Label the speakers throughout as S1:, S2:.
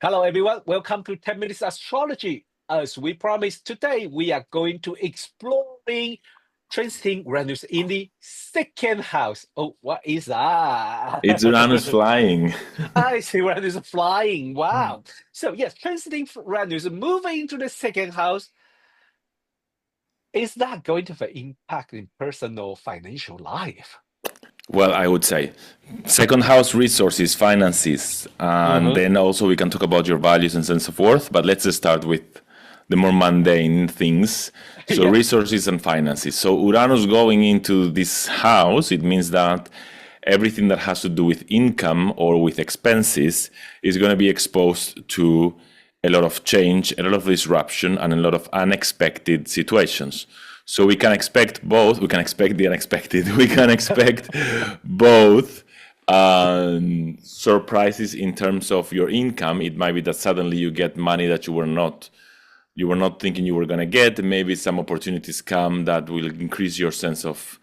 S1: Hello, everyone. Welcome to 10 Minutes Astrology. As we promised, today we are going to exploring transiting Uranus in the second house. Oh, what is that?
S2: It's Uranus flying.
S1: I see Uranus flying. Wow. So, yes, transiting Uranus, moving into the second house. Is that going to have an impact in personal financial life?
S2: Well, I would say second house resources, finances, and
S1: Uh-huh.
S2: then also we can talk about your values and sense of worth. But let's just start with the more mundane things. So,
S1: Yeah.
S2: resources and finances. So, Uranus going into this house, it means that everything that has to do with income or with expenses is going to be exposed to a lot of change, a lot of disruption, and a lot of unexpected situations. So we can expect both. We can expect the unexpected. We can expect both surprises in terms of your income. It might be that suddenly you get money that you were not thinking you were going to get. Maybe some opportunities come that will increase your sense of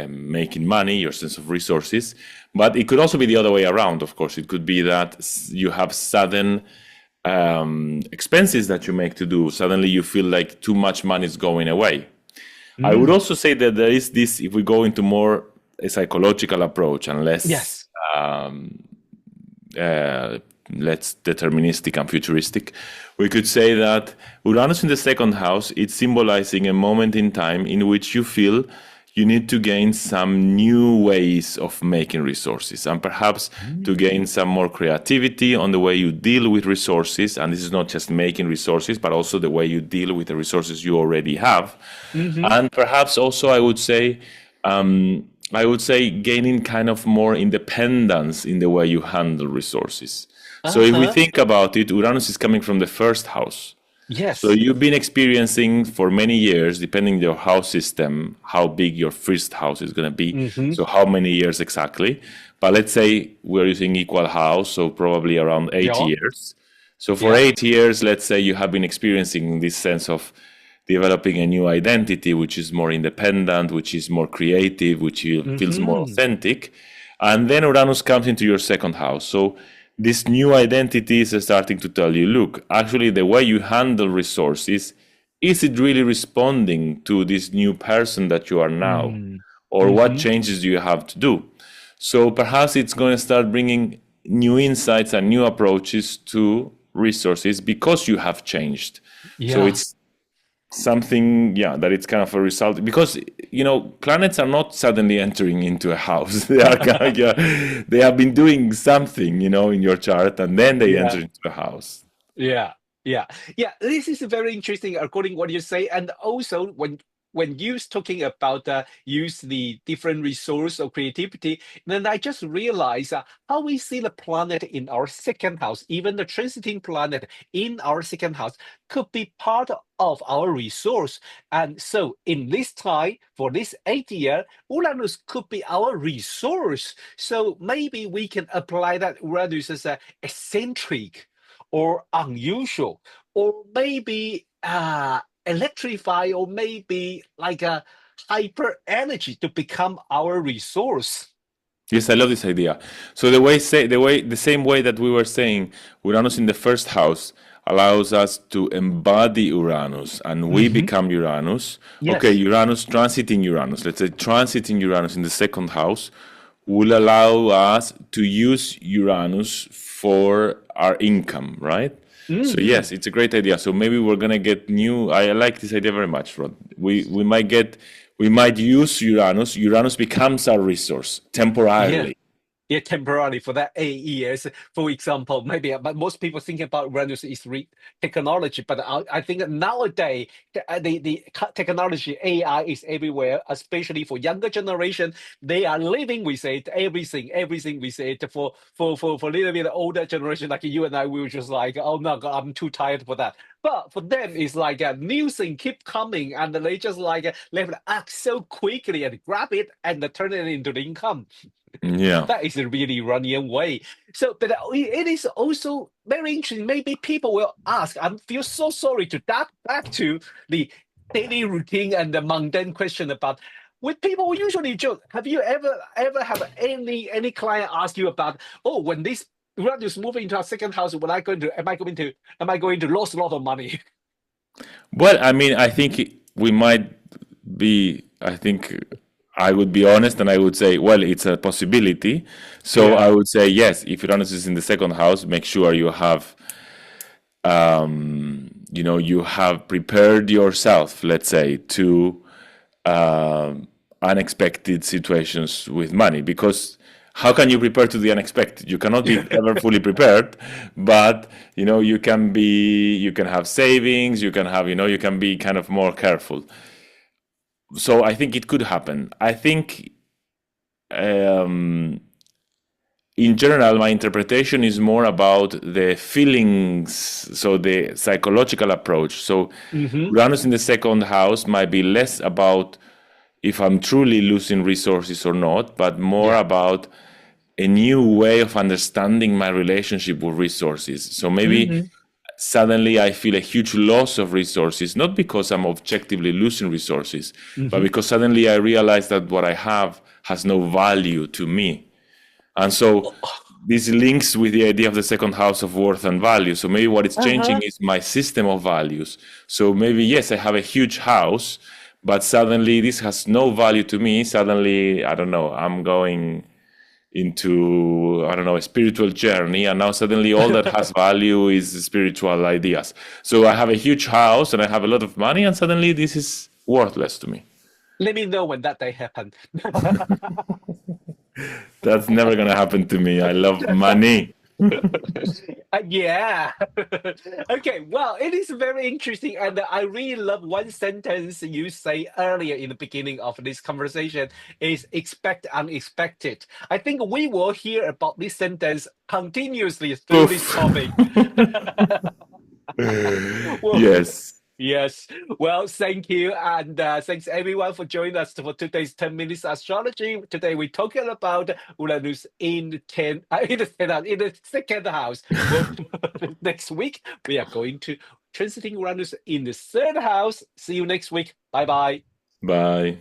S2: making money, your sense of resources. But it could also be the other way around, of course. It could be that you have sudden expenses that you make to do. Suddenly you feel like too much money is going away. I would
S1: Mm.
S2: also say that there is this, if we go into more a psychological approach and less
S1: Yes.
S2: uh, less deterministic and futuristic, we could say that Uranus in the second house, it's symbolizing a moment in time in which you feel you need to gain some new ways of making resources and perhaps to
S1: Mm.
S2: gain some more creativity on the way you deal with resources. And this is not just making resources, but also the way you deal with the resources you already have.
S1: Mm-hmm.
S2: And perhaps also I would say gaining kind of more independence in the way you handle resources. So if we
S1: Uh-huh.
S2: think about it, Uranus is coming from the first house. So
S1: Yes.
S2: you've been experiencing for many years, depending on your house system, how big your first house is going to be.
S1: Mm-hmm.
S2: So how many years exactly? But let's say we're using equal house, so probably around eight
S1: Yeah.
S2: years. So for
S1: Yeah.
S2: 8 years, let's say you have been experiencing this sense of developing a new identity, which is more independent, which is more creative, which feels more
S1: Mm-hmm.
S2: authentic. And then Uranus comes into your second house. So this new identity is starting to tell you, look, actually, the way you handle resources, is it really responding to this new person that you are now?
S1: Mm.
S2: Or what
S1: Mm-hmm.
S2: changes do you have to do? So perhaps it's going to start bringing new insights and new approaches to resources because you have changed. So
S1: Yeah.
S2: it's something, yeah, that it's kind of a result because planets are not suddenly entering into a house. They are kind of, yeah, they have been doing something, in your chart, and then they
S1: Yeah.
S2: enter into a house.
S1: Yeah, yeah, yeah. This is very interesting, according to what you say, and also when you talking about use the different resource or creativity, then I just realized how we see the planet in our second house, even the transiting planet in our second house, could be part of our resource. And so, in this time for this 8 year, Uranus could be our resource. So maybe we can apply that Uranus as a eccentric or unusual, or maybe electrify, or maybe like a hyper energy to become our resource.
S2: Yes, I love this idea. So the same way that we were saying, Uranus in the first house allows us to embody Uranus, and we
S1: Hmm.
S2: become Uranus. Okay,
S1: Yes.
S2: Uranus transiting Uranus. Let's say transiting Uranus in the second house will allow us to use Uranus for our income, right? So
S1: Hmm.
S2: yes, it's a great idea. So maybe we're gonna get new. I like this idea very much, Rod. We might use Uranus. Uranus becomes our resource
S1: Yeah.
S2: temporarily.
S1: Yeah, temporarily for that 8 years, for example, maybe. But most people think about Reynolds is technology. But I think that nowadays the technology AI is everywhere, especially for younger generation. They are living with it, everything with it. For a little bit older generation like you and I, we were just like, oh no, God, I'm too tired for that. But for them, it's like a new thing keep coming, and they just like they have to act so quickly and grab it and turn it into the income.
S2: Yeah.
S1: That is a really running way. So, but it is also very interesting. Maybe people will ask, I feel so sorry to back to the daily routine and the mundane question about with people who usually joke. Have you ever have any client ask you about, oh, when this Uranus moving into our second house, am I going to lose a lot of money?
S2: Well, I mean, I think we might be, I think I would be honest and I would say, well, it's a possibility. So I
S1: Yeah.
S2: would say, yes, if Uranus is in the second house, make sure you have, you have prepared yourself, let's say, to unexpected situations with money. Because how can you prepare to the unexpected? You cannot be ever fully prepared, but you can have savings, you can have, you can be kind of more careful. So I think it could happen. I think um, in general, my interpretation is more about the feelings, so the psychological approach. So
S1: Hmm.
S2: Uranus in the second house might be less about if I'm truly losing resources or not, but more
S1: Yeah.
S2: about a new way of understanding my relationship with resources. So maybe
S1: Hmm.
S2: suddenly I feel a huge loss of resources, not because I'm objectively losing resources, but
S1: Hmm.
S2: because suddenly I realize that what I have has no value to me. And so this links with the idea of the second house of worth and value. So maybe what is changing
S1: Uh-huh.
S2: is my system of values. So maybe, yes, I have a huge house, but suddenly this has no value to me. Suddenly, I don't know, I'm going into, I don't know, a spiritual journey. And now suddenly all that has value is spiritual ideas. So I have a huge house and I have a lot of money, and suddenly this is worthless to me.
S1: Let me know when that day happened.
S2: That's never going to happen to me. I love money.
S1: Yeah. Okay. Well, it is very interesting, and I really love one sentence you say earlier in the beginning of this conversation is expect unexpected. I think we will hear about this sentence continuously through this
S2: Poof.
S1: topic. Well,
S2: Yes.
S1: yes. Well, thank you. And thanks everyone for joining us for today's 10 minutes astrology. Today we're talking about Uranus in the second house. Well, next week we are going to transiting Uranus in the third house. See you next week. Bye bye.
S2: Bye.